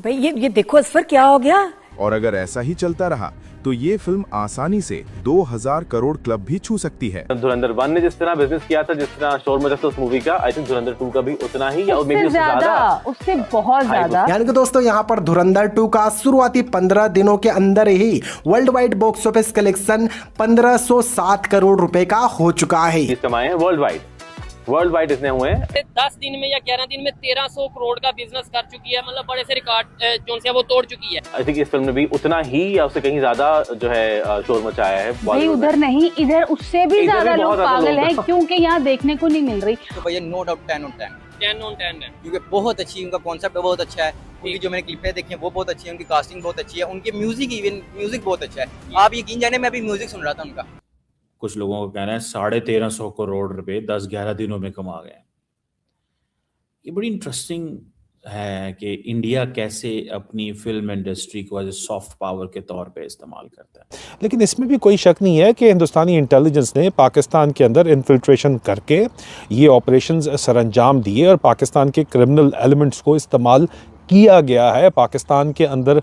भाई ये देखो असफर क्या हो गया। और अगर ऐसा ही चलता रहा तो ये फिल्म आसानी से 2000 करोड़ क्लब भी छू सकती है। धुरंधर 1 ने जिस तरह बिजनेस किया था, जिस तरह शोर मचा था उस मूवी का, आई थिंक धुरंधर 2 का भी उतना ही या मे बी उससे ज्यादा, उससे बहुत ज्यादा। यानी कि दोस्तों यहाँ पर धुरंधर 2 का शुरुआती 15 दिनों के अंदर ही world wide box office collection 1507 crore रुपए का हो चुका है। कमाए हैं वर्ल्ड वाइड इसने हुए हैं। 10 दिन में या 11 दिन में 1300 करोड़ का बिजनेस कर चुकी है, मतलब बड़े से रिकॉर्ड जो है वो तोड़ चुकी है। आई थिंक इस फिल्म ने भी उतना ही या उससे कहीं ज्यादा जो है शोर मचाया है। भाई उधर नहीं, इधर उससे भी ज्यादा लोग पागल हैं क्योंकि यहाँ देखने को नहीं मिल रही। तो भैया नो डाउट 10 on 10 है, क्योंकि बहुत अच्छी उनका कॉन्सेप्ट बहुत अच्छा है। उनकी जो मैंने क्लिपें देखी हैं वो बहुत अच्छी है, उनकी कास्टिंग बहुत अच्छी है, उनकी म्यूजिक बहुत अच्छा है। आप यकीन जाने मैं अभी म्यूजिक सुन रहा था उनका। कुछ लोगों का कहना है 1350 करोड़ रुपए 10-11 दिनों में कमा गए। ये बड़ी इंटरेस्टिंग है कि इंडिया कैसे अपनी फिल्म इंडस्ट्री को एज ए सॉफ्ट पावर के तौर पे इस्तेमाल करता है। लेकिन इसमें भी कोई शक नहीं है कि हिंदुस्तानी इंटेलिजेंस ने पाकिस्तान के अंदर इन्फिल्ट्रेशन करके ये ऑपरेशंस सरअंजाम दिए और पाकिस्तान के क्रिमिनल एलिमेंट्स को इस्तेमाल किया गया है पाकिस्तान के अंदर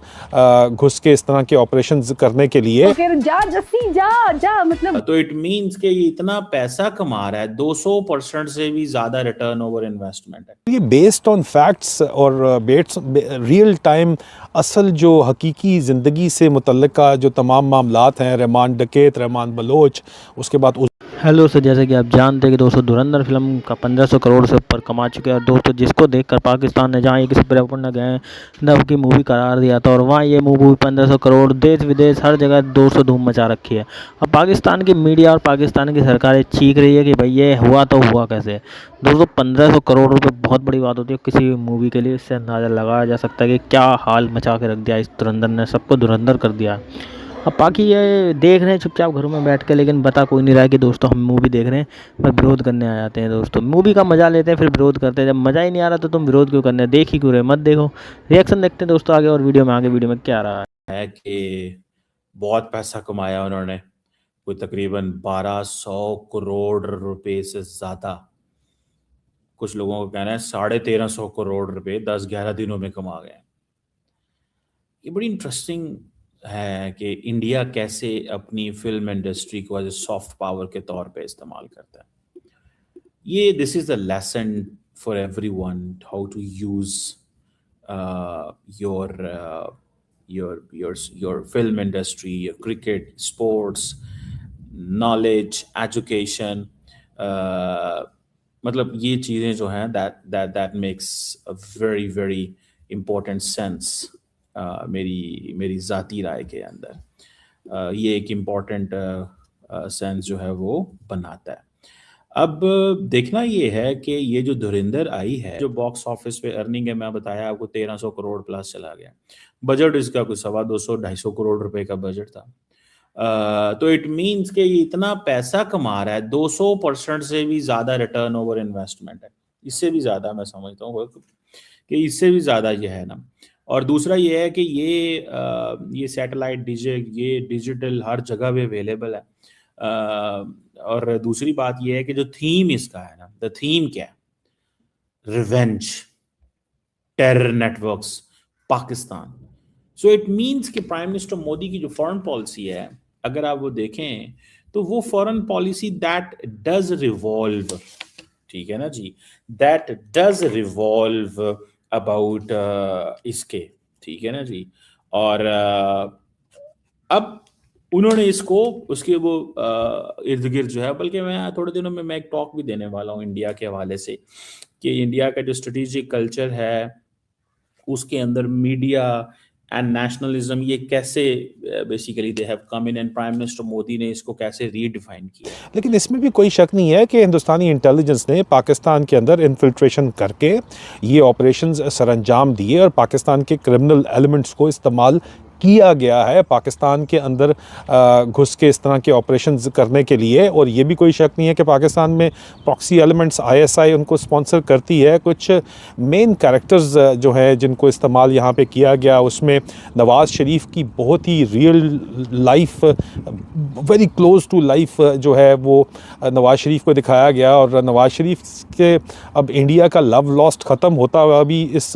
घुस के इस तरह के ऑपरेशंस करने के लिए। तो फिर जा जस्सी जा मतलब तो इट मींस कि ये इतना पैसा कमा रहा है, 200% से भी ज्यादा रिटर्न ओवर इन्वेस्टमेंट है। ये बेस्ड ऑन फैक्ट्स और रियल टाइम असल जो हकीकी ज़िंदगी से मुतल्लिका जो तमाम मामलात हैं, रहमान डकैत, रहमान बलोच, उसके बाद हेलो सर, जैसे कि आप जानते हैं कि दोस्तों धुरंधर फिल्म का 1500 करोड़ से ऊपर कमा चुके हैं। और दोस्तों जिसको देखकर पाकिस्तान ने जहाँ एक सुपर ने गए नव की मूवी करार दिया था और वहाँ ये मूवी 1500 करोड़ देश विदेश हर जगह 200 धूम मचा रखी है। अब पाकिस्तान की मीडिया और पाकिस्तान की सरकारें चीख रही है कि भाई ये हुआ तो हुआ कैसे। दोस्तों 1500 करोड़ रुपये बहुत बड़ी बात होती है किसी मूवी के लिए। इससे अंदाज़ा लगाया जा सकता है कि क्या हाल मचा के रख दिया इस धुरंधर ने, सबको धुरंधर कर दिया। अब बाकी ये देख रहे हैं चुपचाप घरों में बैठ के, लेकिन बता कोई नहीं रहा है कि दोस्तों हम मूवी देख रहे हैं पर विरोध करने आ जाते हैं। दोस्तों मूवी का मजा लेते हैं फिर विरोध करते हैं। जब मज़ा ही नहीं आ रहा तो तुम विरोध क्यों करने, देख ही क्यों रहे, मत देखो। रिएक्शन देखते हैं दोस्तों आगे, और वीडियो में क्या रहा है कि बहुत पैसा कमाया उन्होंने, कोई तकरीबन 1200 करोड़ रुपए से ज़्यादा। कुछ लोगों का कहना है 1350 करोड़ रुपए 10-11 दिनों में कमा गए। ये बड़ी इंटरेस्टिंग है कि इंडिया कैसे अपनी फिल्म इंडस्ट्री को एज ए सॉफ्ट पावर के तौर पे इस्तेमाल करता है। ये this is the lesson for everyone, how to use your film industry, your cricket, sports, knowledge, education. मतलब ये चीज़ें जो हैं that makes a very very important sense मेरी ज़ाती राय के अंदर। ये एक इम्पॉर्टेंट सेंस जो है वो बनाता है। अब देखना ये है कि ये जो धुरंधर आई है, जो बॉक्स ऑफिस पे अर्निंग है, मैं बताया आपको 1300 करोड़ प्लस चला गया। बजट इसका कुछ 250-250 करोड़ रुपए का बजट था। तो इट मीन्स कि ये इतना पैसा कमा रहा है, 200% से भी ज़्यादा रिटर्न ओवर इन्वेस्टमेंट है। इससे भी ज़्यादा मैं समझता हूँ कि इससे भी ज़्यादा ये है ना। और दूसरा ये है कि ये सैटेलाइट ये डिजिटल हर जगह पे अवेलेबल है। और दूसरी बात ये है कि जो थीम इसका है ना, द थीम क्या है? Revenge, terror networks, Pakistan. So it means कि प्राइम मिनिस्टर मोदी की जो फॉरेन पॉलिसी है, अगर आप वो देखें तो वो foreign policy that does revolve, ठीक है ना जी, दैट डज रिवॉल्व अबाउट इसके, ठीक है ना जी। और अब उन्होंने इसको उसके वो इर्द गिर्द जो है, बल्कि मैं थोड़े दिनों में मैं एक टॉक भी देने वाला हूँ इंडिया के हवाले से कि इंडिया का जो स्ट्रेटेजिक कल्चर है उसके अंदर मीडिया एंड नेशनलिज्म ये कैसे basically they have come in, and prime minister Modi ने इसको कैसे रीडिफाइन किया। लेकिन इसमें भी कोई शक नहीं है कि हिंदुस्तानी इंटेलिजेंस ने पाकिस्तान के अंदर इन्फिल्ट्रेशन करके ये ऑपरेशंस सरअंजाम दिए और पाकिस्तान के क्रिमिनल एलिमेंट्स को इस्तेमाल किया गया है पाकिस्तान के अंदर घुस के इस तरह के ऑपरेशंस करने के लिए। और ये भी कोई शक नहीं है कि पाकिस्तान में प्रॉक्सी एलिमेंट्स ISI उनको स्पॉन्सर करती है। कुछ मेन कैरेक्टर्स जो है जिनको इस्तेमाल यहाँ पे किया गया, उसमें नवाज़ शरीफ की बहुत ही real life, very close to life जो है वो नवाज़ शरीफ को दिखाया गया। और नवाज़ शरीफ के अब इंडिया का लव लॉस्ट ख़त्म होता हुआ भी इस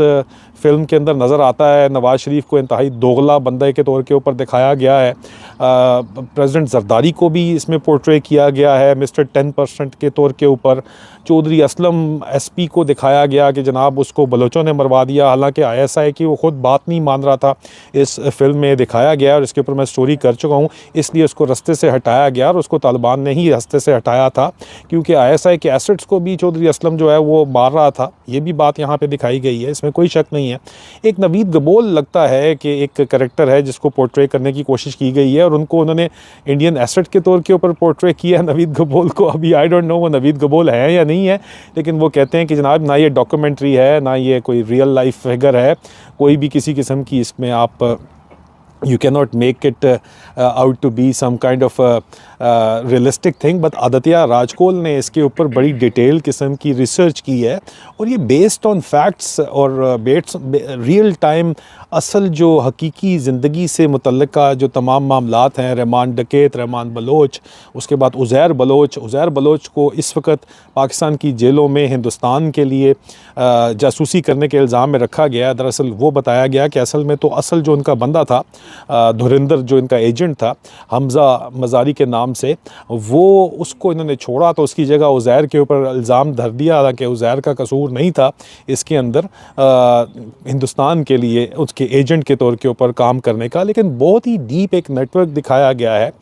फिल्म के अंदर नज़र आता है। नवाज़ शरीफ को इंतहाई दोगला बंदे के तौर के ऊपर दिखाया गया है। प्रेसिडेंट जरदारी को भी इसमें पोर्ट्रे किया गया है मिस्टर 10% के तौर के ऊपर। चौधरी असलम एसपी को दिखाया गया कि जनाब उसको बलोचों ने मरवा दिया, हालांकि आईएसआई की वो ख़ुद बात नहीं मान रहा था। इस फिल्म में दिखाया गया और इसके ऊपर मैं स्टोरी कर चुका हूँ, इसलिए उसको रास्ते से हटाया गया और उसको तालिबान ने ही रास्ते से हटाया था, क्योंकि आईएसआई के एसेट्स को भी चौधरी असलम जो है वो मार रहा था। ये भी बात यहाँ पे दिखाई गई है, इसमें कोई शक नहीं है। एक नवीद गबोल लगता है कि एक कैरेक्टर है जिसको पोर्ट्रे करने की कोशिश की गई है और उनको उन्होंने इंडियन एसेट के तौर के ऊपर पोर्ट्रे किया है नवीद गबोल को। अभी आई डोंट नो वो नवीद गबोल है या नहीं है, लेकिन वो कहते हैं कि जनाब ना ये डॉक्यूमेंट्री है ना ये कोई रियल लाइफ फिगर है, कोई भी किसी किस्म की इसमें आप you cannot make it out to be some kind of realistic thing, but Aditya राजकोल ने इसके ऊपर बड़ी डिटेल किस्म की रिसर्च की है और ये बेस्ड ऑन फैक्ट्स और रियल टाइम असल जो हकीकी ज़िंदगी से मुतल्लिका जो तमाम मामलात हैं, रहमान डकैत, रहमान बलोच, उसके बाद उज़ैर बलोच को इस वक्त पाकिस्तान की जेलों में हिंदुस्तान के लिए जासूसी करने के इल्ज़ाम में रखा गया। दरअसल वो बताया गया कि असल में तो असल जो उनका बंदा था धुरिंदर, जो इनका एजेंट था हमज़ा मज़ारी के नाम से, वो उसको इन्होंने छोड़ा तो उसकी जगह उज़ैर के ऊपर इल्ज़ाम धर दिया, हालांकि उज़ैर का कसूर नहीं था इसके अंदर हिंदुस्तान के लिए उसके एजेंट के तौर के ऊपर काम करने का। लेकिन बहुत ही डीप एक नेटवर्क दिखाया गया है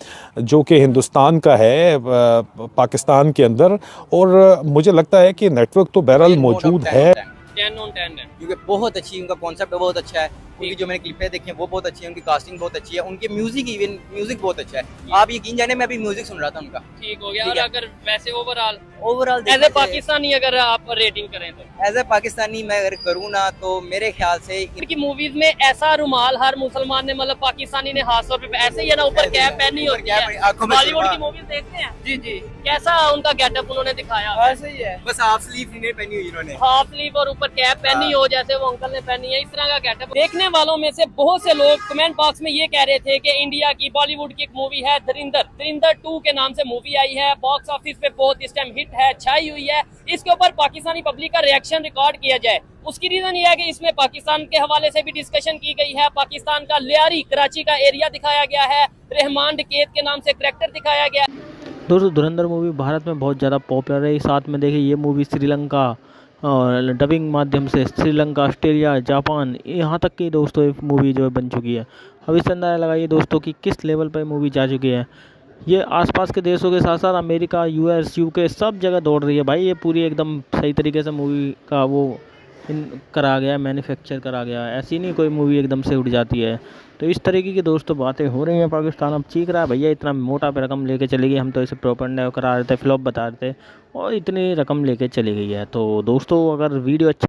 जो कि हिंदुस्तान का है पाकिस्तान के अंदर, और मुझे लगता है कि नेटवर्क तो बहरहाल मौजूद है। 10 on 10 है, क्योंकि बहुत अच्छी उनका कॉन्सेप्ट बहुत अच्छा है। उनकी जो मैंने क्लिपें देखी हैं वो बहुत अच्छी है, उनकी कास्टिंग बहुत अच्छी है, उनके म्यूजिक बहुत अच्छा है। आप यकीन जाने मैं अभी म्यूजिक सुन रहा था उनका। ठीक हो गया। और अगर वैसे ओवरऑल एज ए पाकिस्तानी अगर आप रेटिंग करें तो एज ए पाकिस्तानी मैं अगर करूँ ना तो मेरे ख्याल से इनकी मूवीज में ऐसा रुमाल हर मुसलमान ने, मतलब पाकिस्तानी ने खास तौर पे ऐसे ही है ना, ऊपर कैप पहनी होती है। बॉलीवुड की मूवीज देखते हैं जी जी, कैसा उनका गेटअप उन्होंने दिखाया ऐसे ही है, बस हाफ स्लीव नहीं पहनी हुई इन्होंने, हाफ स्लीव और ऊपर कैप पहनी हो जैसे वो अंकल ने पहनी है, इस तरह का गेटअप। देखने वालों में से बहुत से लोग कमेंट बॉक्स में ये कह रहे थे कि इंडिया की बॉलीवुड की एक मूवी है धुरंधर 2 के नाम से मूवी आई है, बॉक्स ऑफिस पे बहुत इस टाइम हिट है, छाई हुई है। इसके ऊपर पाकिस्तानी पब्लिक का रिएक्शन रिकॉर्ड किया जाए। उसकी रीजन ये है कि इसमें पाकिस्तान के हवाले से भी डिस्कशन की गई है। पाकिस्तान का लियारी कराची का एरिया दिखाया गया है, रहमान डकैत के नाम से करैक्टर दिखाया गया। दोस्तों धुरंधर मूवी भारत में बहुत ज़्यादा पॉपुलर है। साथ में देखिए ये मूवी श्रीलंका और डबिंग माध्यम से श्रीलंका, ऑस्ट्रेलिया, जापान, यहाँ तक की दोस्तों ये मूवी जो है बन चुकी है। अब इससे अंदाजा लगाइए दोस्तों कि किस लेवल पर मूवी जा चुकी है। ये आसपास के देशों के साथ साथ अमेरिका, यूएस, यूके सब जगह दौड़ रही है भाई। ये पूरी एकदम सही तरीके से मूवी का वो करा गया, मैन्युफैक्चर करा गया। ऐसी नहीं कोई मूवी एकदम से उड़ जाती है। तो इस तरीके की दोस्तों बातें हो रही हैं। पाकिस्तान अब चीख रहा है भैया इतना मोटा पे रकम लेके चली गई, हम तो इसे प्रोपेगेंडा करा रहे थे, फ्लॉप बता रहे थे और इतनी रकम लेके चली गई है। तो दोस्तों अगर वीडियो अच्छा